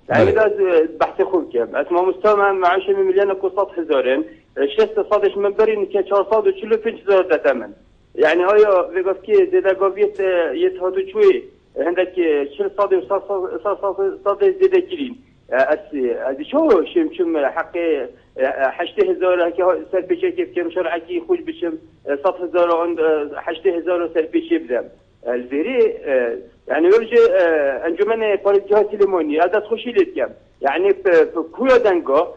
يعني إذا بحث خوب كم اسمه مستوى معاش مليون وقصات هزارين شست صادش منبرين كشارصاد وشلو فينش زود ثمن يعني هاي بيقول كي إذا قابيت يتهادو شوي عندك شل صاد صاد زيادة كلين أدي شو شم حقي حشته هزار هكى سربيشة كيف كم شرعكي خوش بشم صاد هزار عند حشته هزار سربيشة بدم الفيري يعني يرجع أنجمن بارجها سليماني هذا تخشي لتيم يعني بكويا دنجا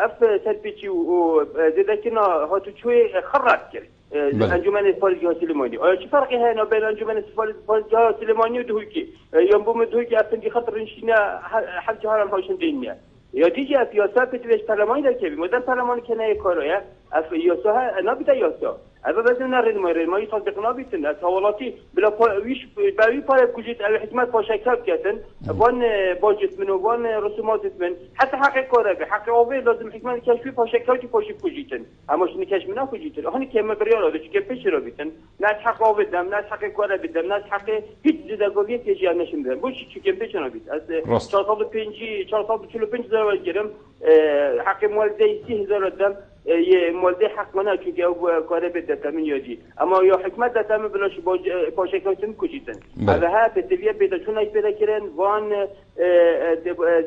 أف سربيشي وزيدا كنا هاتو شوي خرّت كده أنجمن بارجها سليماني شو فرق هنا بين أنجمن بارجها سليماني ودهوكي يوم بوم دهوكي أفندي خطر نشينا حل جهارم هاشم دنيا یا دیگه از یاسا پتیش پارلمانی داره که مدام پارلمان کنه کارویا از یاسا ها نبیده یاسا اما بدون نرد ما تطبیق نبیتن از حوالاتی بلا ویش باوی پاره کجیت او حکمت پاشکتاب کردن وان باجت من وان رسومات من حتی حق کاره به حق آوی لازم حکمت کشفی پاشکتابی پاشی کجیتن اما شنی کش منا کجیتن آهنی که مبریال آده چه پیش رو بیتن نه حق آوی دم نه حق کاره بدم نه حق هیچ جداگاهی تجیه نشیم دم بوش چه پیش رو بیت از 445 زار گرم حق مولدی 30,000 دم یه مولدی حق منه چون او کاره بده تامین یادی اما یا حکمت دتام بلاش پاشکتابی کجیتن هذا بتویه پیدا چون ایش پیدا کردن وان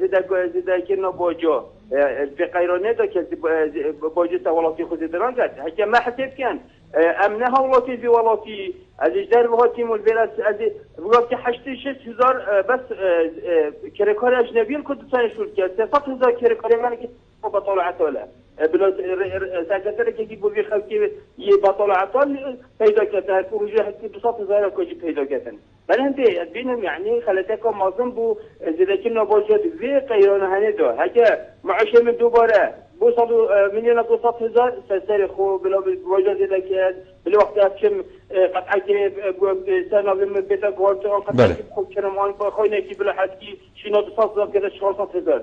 زده کردن باجا في قيرانه ده که باجی سوالاتی خود دران کرد هکه ما حسب کن امنه هوالاتی في ولاتی از اجدار بهاتی مولویل از ولاتی 86,000 بس کرکار اجنبی الکردستان شروع کرد 300,000 کرکار من که بطالعت ولا بلا ساكتر كي بوفي خلكي ي بطالعت پیدا کرد پروژه 200,000 کوجی پیدا کردن ولی هنده بینم يعني خلاتكم معظم بو زدكي نباجات في قيران هنده هكا معاشه من دوباره بوصلوا مليون و 200,000 سرخو بلا بواجه زدكي بالوقت افشم قطعه كي سنه من بيت بورتو قطعه خوب كرمان خوينا كي بلا حدكي شنو 200,000 كذا 400,000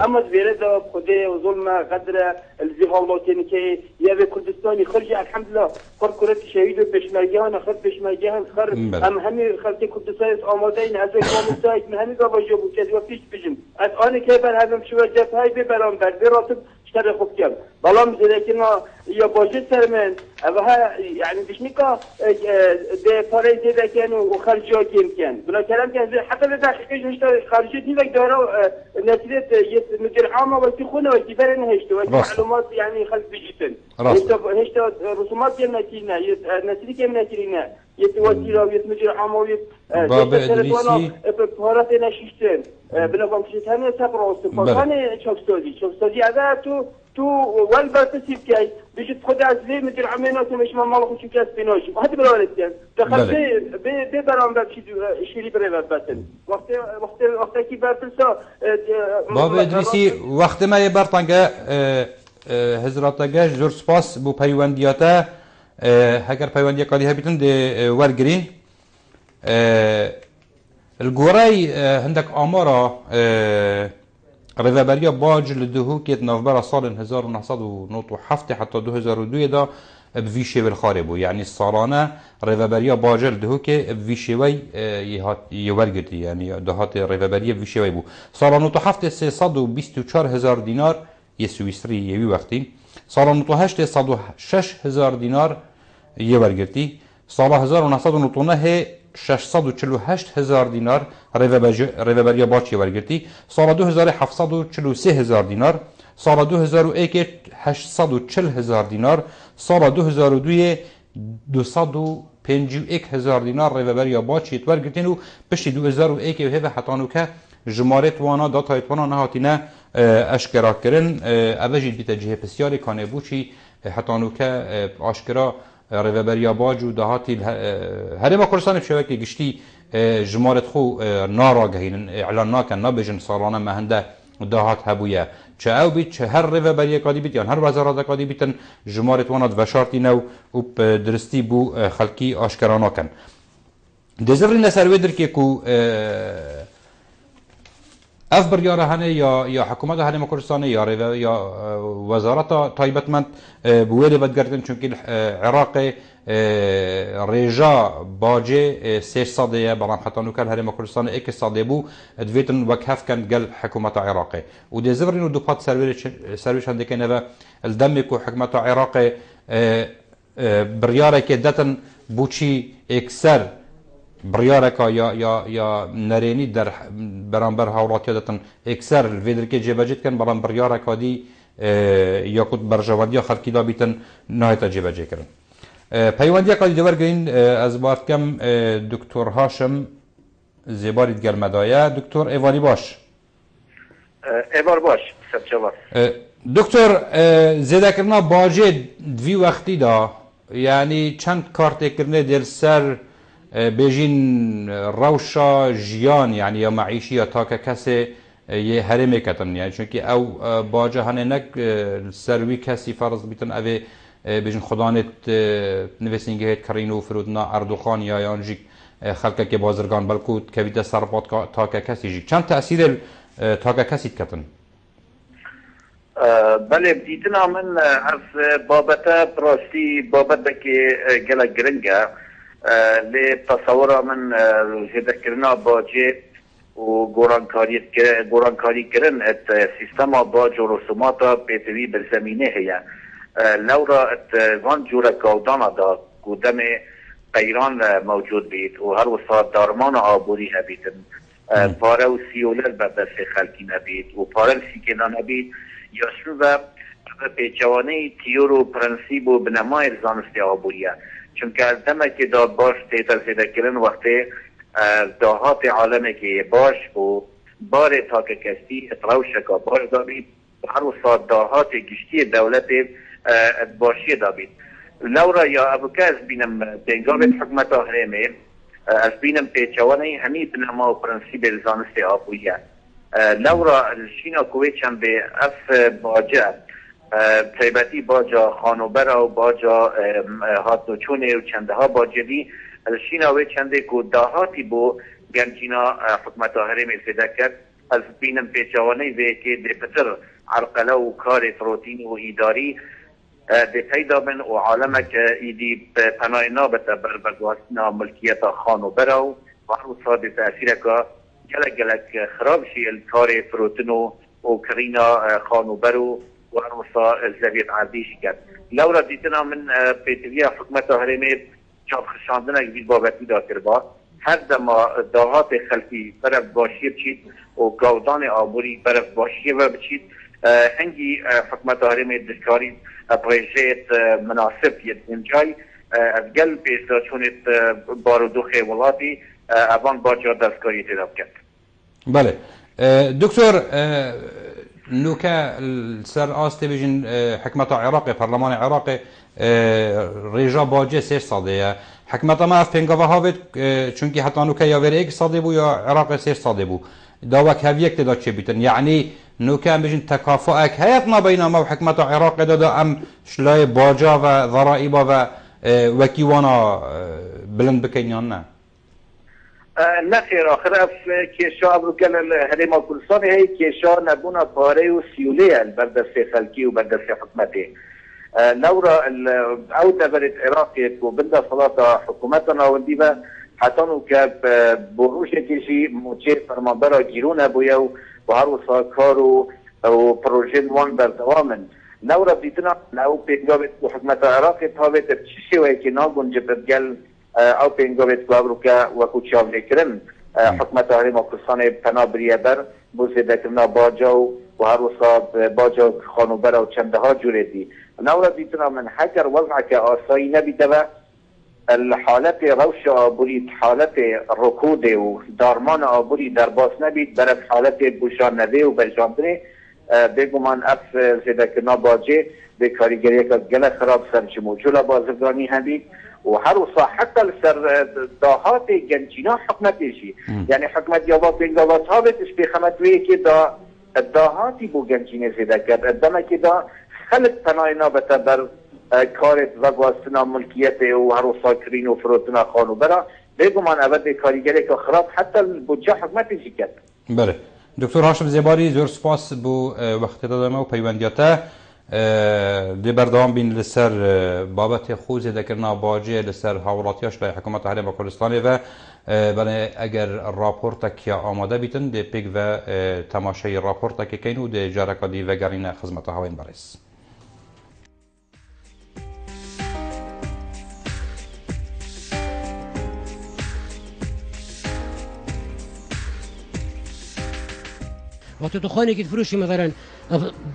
اما زياده خدي وظلم قدر الزهاولاتين كي يا كردستاني خرج الحمد لله كرة شهيد بشمرجان خرج بشمرجان خرج ام همي خلتي كردستان آمادين از قوم من همي باجو بو كذا وفيش بجم الان كيف هذا شو جبهه ببرام در براتب اشتري خوب كم بلام زدكنا يا باجت سرمن اوها يعني بشنيكا ده فريد ده كانوا وخرجوا كم كان بلا كلام كان حتى بداخلش اشتري خارجت نيك داره نتيجه مدير عامه وتخونه وتبرن هشت معلومات يعني خلف بيجتن هشت رسومات يمنتينا نتيجه يمنتينا يتوتيرا ويتمجر عامه باب ادريسي بهارات نشيشتن بلا بانكشت هم سبراست فكان شوكستودي هذا تو والبرتسيب كاي بيجي تخد عزلي مدير عمينات مش مال خوش كاس بينوش هذا بلا ولد دخلت ببرام بشي شيري بريفا باتن وقت كي باتلسا باب ادريسي وقت ما يبرطنگا حضراتگا زور سپاس بو پیوندیاتا هگر پیوندیا قادی هبیتن ده ورگرین الگورای هندك آمارا رذبريا باج لدهو كيت نوفبر سال 1997 حتى 2002 دا بفيشي بالخاربو يعني الصالانة رذبريا باج لدهو كي بفيشيوي يورجتي يعني دهات رذبريا بفيشيوي بو صالانة حفت 324,000 دينار يسويسري يوي وقتي صالانة 806,000 دينار يورجتي صالة 1999 648,000 دينار ريفابريا باتشي ورگرتي سال 2000 743,000 دينار سال 2001 840,000 دينار سال 2002 251,000 دينار ريفابريا باتشي ورگرتين و پشتی 2001 و هذا حتانوكا جمارت وانا داتایت وانا نهاتینا اشکرا کرن اوجی بیت جهه بسیاری کانه بوچی حتانوكا اشکرا رذبريا باجو دهاتي هرما كردستان بشوكي گشتي جمارت خو ناراگهين اعلان ناكن نبجن صالانه مهنده دهات هبويا چه او بيت چه هر رذبريا قادي بيت يعني هر وزارات قادي بيتن جمارت وانا وشارتي نو و درستي بو خلقي اشكرا ناكن دزفرين سر ودر كي كو اف بریاره هنه یا حکومت هنه مکردستان یا وزارت تایبتمند بویل بدگردن چونکه عراق ریجا باجه 3 ساده برام حتی نوکر هنه مکردستان ایک ساده بو دویتن وکهف کن گل حکومت عراق و ده زبرین دو پات سرویش هنده کنه و الدم کو حکومت عراق بریاره که دتن بوچی اکثر بریاره که یا نرینی در برانبر هاوراتی دتن اکثر ویدر که جبجت کن بران بریاره که دی یا کد برجواندی خلقی دا بیتن نهایت جبجه کرن پیوندی که دیور گرین از بارد کم دکتر هاشم زیبارید گرمدایه دکتر ایوانی باش ایوار باش سبچه دکتر زیده کرنا باجه دوی وقتی دا یعنی چند کارت کرنه در سر بیجین روشا جیان یعنی یا معیشی یا تا که کسی یه هرمه کتن یعنی چونکه او باجه هنه نک سروی کسی فرض بیتن اوه بیجین خدانت نویسینگه هید کرینو فرودنا اردوخان یا یانجیک خلقه که بازرگان بلکود که بیده سرپات تا که کسی جیک چند تأثیر تا که کسی کتن؟ بله دیدنا من از بابت براستی بابت که گله گرنگه لی تصور من جده کرنا باجه و گورانکاری کرن ات سیستم باج و رسومات پیتوی بالزمینه هیا لورا ات وان جورا کودانا دا کودم قیران موجود بید و هر وسط دارمان آبوری هبیدن پاره و سیولر بدست خلقی نبید و پاره سیکنا نبید یا شو پیچوانه تیور و پرنسیب و بنمای زانستی آبوریه چون که از دمه که دا باش تیتر زیده کرن وقتی داهات عالمه که باش و بار تا که کسی اتراوشکا باش دابید و هر وسط داهات گشتی دولت باشی دابید لورا یا ابوکه از بینم بینگابت حکمت هرمه از بینم پیچوانه همی بنما و پرنسیب زانستی آبوریه لورا الشینا کوی چند به اف باجه تایبتی باجا خانوبرا و باجا هاتنوچونه و چنده ها باجدی الشینا وی چنده که داهاتی بو گنجینا حکمت هرم الفده کرد از بینم پیچوانه وی که ده پتر عرقله و کار فروتینی و ایداری ده پیدا من و عالمک ایدی پناه نابت بربگواتنا ملکیت خانوبرا و هر ده تأثیر که گلک خراب شی الکار فروتنو و کرینا خانوبرو و هر وسا الزبیت عادیش کرد لورا دیتنا من پیتوی حکمت هرمه چاپ خشاندنه گوید بابتی دا کربا هر دما داهات خلقی برف باشی بچید و گودان آبوری برف باشی و بچید هنگی حکمت هرمه دشکاری پروژیت مناسب ید انجای از گل پیستا چونت بارودوخ ولاتی اوان باجا دستکاری تداب کرد. بله دکتر نوکه سر آسته بیجن حکمت عراق پارلمان عراق ریجا باجه 3 ساده حکمت ما اف پنگاوه هاوید چونکه حتی نوکه یا ویر 1 ساده بو یا عراق 3 ساده بو داوک هاویک تدا چه بیتن یعنی نوکه هم بیجن تکافؤک هیت ما بین ما و حکمت عراق دادا ام شلای باجا و ضرائبا و وکیوانا بلند بکنیان نه نخیر آخر اف کشا ابروکل هرما کلسان هی کشا نبونا پاره و سیوله بردست خلقی و بردست حکمته لورا او دبرت عراقی و بنده صلاة حکومتنا و دیبا حتی نو که بروش کشی موچه فرمانبرا گیرون بویا و هر وصا کارو و پروژه وان در دوامن لورا بیتنا او پیدگابت و حکمت عراقی تاویت بچیشی وی که ناگون جبت گل او پینگویت گوابروکا وکو چاوله کرن حکمت هرما کلسان پنابریه بر بوزیده کرنا باجا و هر وصاب باجا خانوبرا و چنده ها جوره دی نورا دیتنا من حکر وضع که آسایی نبیده و الحالت روش آبوری حالت رکود و دارمان آبوری در باس نبید برای حالت بوشان نده و بجاندره بگو من اف زیده کرنا باجه به کاریگری که گله خراب سرچ موجولا بازرگانی همی و هر وصا حتی سر داهات گنجینا حکمتشی یعنی حکمت یا با بینگاوات ها بتش بخمتوی که داهاتی بو گنجینه زیده کرد ادامه که خلق پناهینا بتا بر کارت و گواستنا ملکیت و هر وصا کرین و فروتنا خانو برا بگو من اول کاریگری که خراب حتی بجا حکمتشی کرد بله دکتر هاشم زیباری زور سپاس بو وقت دادم و پیوندیاته دی بردام بین لسر بابت خوز دکرنا باجه لسر حولاتیاش لای حکومت حرم کردستان و بله اگر راپورت که آماده بیتن دی پیگ و تماشای راپورت که کینو دی جارکادی و گرین خدمت هاوین برس وقتی تو خانه که فروشی مثلا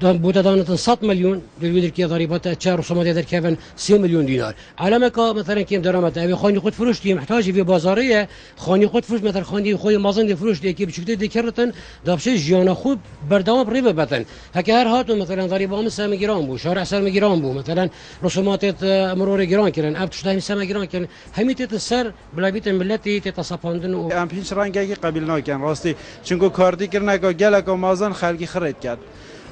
بوده دانتن 100 میلیون دلویدر که ضریبات چهار رسومات در کفن 30 میلیون دینار علامه که مثلا کیم درآمد اوی خانی خود فروشتی محتاجی به بازاریه خانی خود فروش مثلا خانی خود مازن فروش دی که بچکته دیکرتن دابشه جیانا خوب بردام ری ببتن هک هر هاتو مثلا ضریبام 3 گرم بو شارع 3 گرم بو مثلا رسومات مرور گران کردن اب تشتای 3 گران کردن همیت سر بلابیت ملتی تصفاندن و ام پیش رنگی قبیل ناکن راستی چونگو کاردی کرنه که گلک و مازن خلقی خرید کرد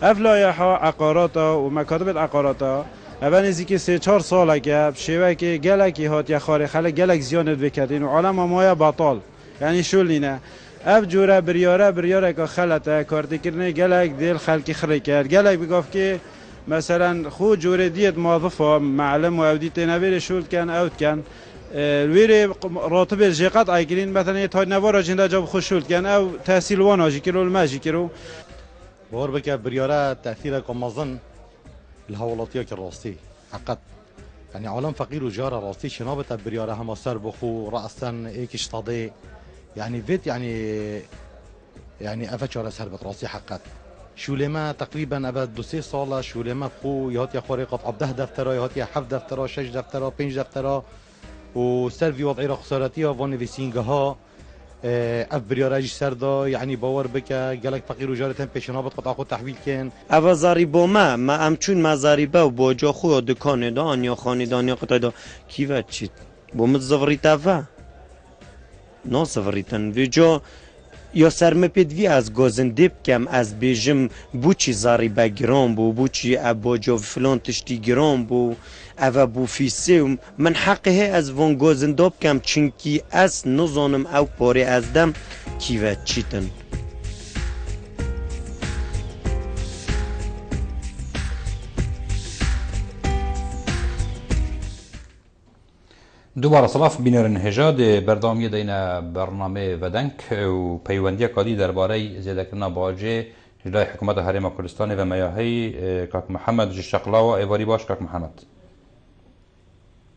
افلایها عقاراتا و مکاتب العقاراتا اول نزدیک 3-4 ساله که شیوه که گلکی هات یا خارج خلق گلک زیانت بکردین و عالم مایا بطال یعنی شولینه اف جوره بریاره که خلطه کارتی کرنه گلک دیل خلقی خرید کرد گلک بگفت که مثلا خود جوره دیت موظفه معلم و اودیت نویر شول کن اوت کن ویری راتب الجقات ایگرین مثلا تا نوار جنده جاب خوش شول کن او تحصیل وان آجی کرو الماجی کرو بور بك بريارات تأثيرها كمظن الهولاتية كراستي حقت يعني عالم فقير وجارة راستي شنابة بريارة هم سر بخو رأسا ايكش طاضي يعني فيت يعني أفا شارة سربت راسي حقت شو لما تقريبا أبا 2-3 صالة شو لما بخو يهات يا خارقة عبده دفترة يهات يا 7 دفترة 6 دفترة 5 دفترة وسر وضعي خسارتي وفاني في سينجها اف بریارج سردا یعنی باور بکه گلک فقیر و جارت هم پیشنهاد قطع خود تحویل کن اوازاری با ما همچون مزاریبه و با جا خود دکان دان یا خاندان یا قطع دا کیوه چید با متزوریت اوه ناسوریتن و جا یا سرمه پیدوی از گازنده بکم از بیجم بو چی زاریبه گرام بو چی با جا فلان تشتی گرام بو اوه بو فیسه من حقه از وان گازنده بکم چنکی از نزانم او پاره از دم کیوه چیتن دوباره صلاف بینرن هجاد بردامی دینا برنامه ودنک و پیوندی کادی درباره زیاده کردن باجه جلای حکومت حرم کردستان و میاهی کاک محمد جشقلا و ایواری باش کاک محمد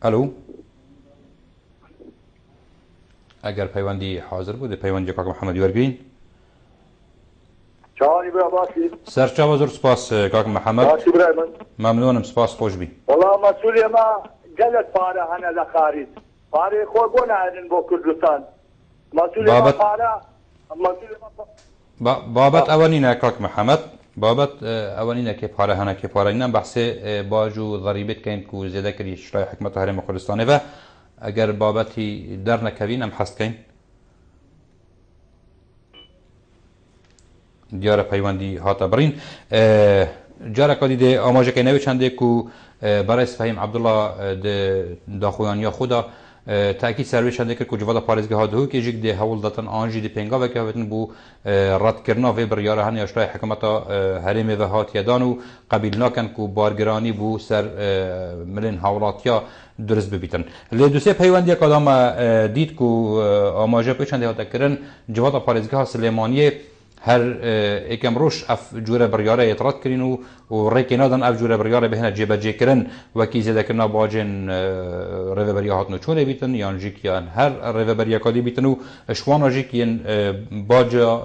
الو اگر پیوندی حاضر بود پیوندی کاک محمد ورگرین چانی برای باسی سرچا و زور سپاس کاک محمد باسی برای من ممنونم سپاس خوش بی والله مسئولی ما جلت پاره هنه لخارج پاره خور بو نهدن با کردستان مسئولی ما پاره مسئولی ما بابت اوانینه کاک محمد بابت اوانینه که پاره هنه که پاره اینم بحث باجو ضریبت کن که زیاده کری شرای حکمت حرم کردستانه و اگر بابتی در نکوین هم حست کن دیار پیوندی هاتا برین جارا کادی ده آماجه که نوی چنده که برای فهیم عبدالله داخویان یا خدا تأکید سروی شده که جواد پارێزگەها هادهو که جیک ده هول داتن آنجی ده پنگا و که هاتن بو رد کرنا و بریاره هن یاشتای حکومتا هرم و هات یدان و قبیل ناکن که بارگرانی بو سر ملین حولاتیا درست ببیتن. لی دوسیه پیوندی کدام دید که آماجه پیچنده هاتا کرن جواد پارێزگەها سلیمانیه هر اکم روش اف جوره بریاره اعتراض کرین و ریکی نادن اف جوره بریاره بهنه جیبه جی کرن و کی زیده کرنا باجن روی بریا هاتنو چونه بیتن یان جیک یان هر روی بریا کادی بیتن و شوانا جیک یان باجا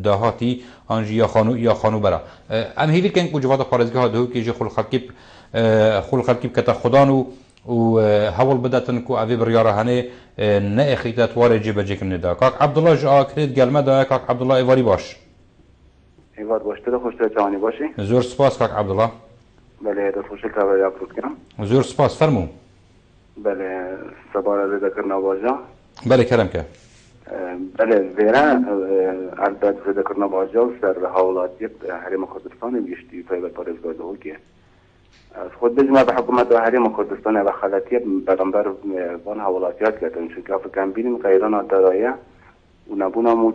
دهاتی آنجی یا خانو برا ام هیوی کن که جواد پارێزگەها دهو که جی خول خلقیب کتا خدانو و هول بداتن کو اوی بریاره هنه نه اخیتات واره جیبه جیکن دا کاک عبدالله جا کرید گلمه دا کاک عبدالله ایواری باش ایوار باش تو خوشتر جانی باشی زور سپاس کاک عبدالله بله در خوشتر تابعی افرود کنم زور سپاس فرمو بله سباره رده کرنا باجا بله کرم که بله ویره البته رده کرنا باجا سر حوالاتی حرم کردستان بیشتی طیبت پارێزگاه دهو که از خود بجمع به حکومت و حرم کردستان و خلطیه پیغمبر وان حوالاتیات کردن چون که افکان بینیم غیران دارایه و نبونم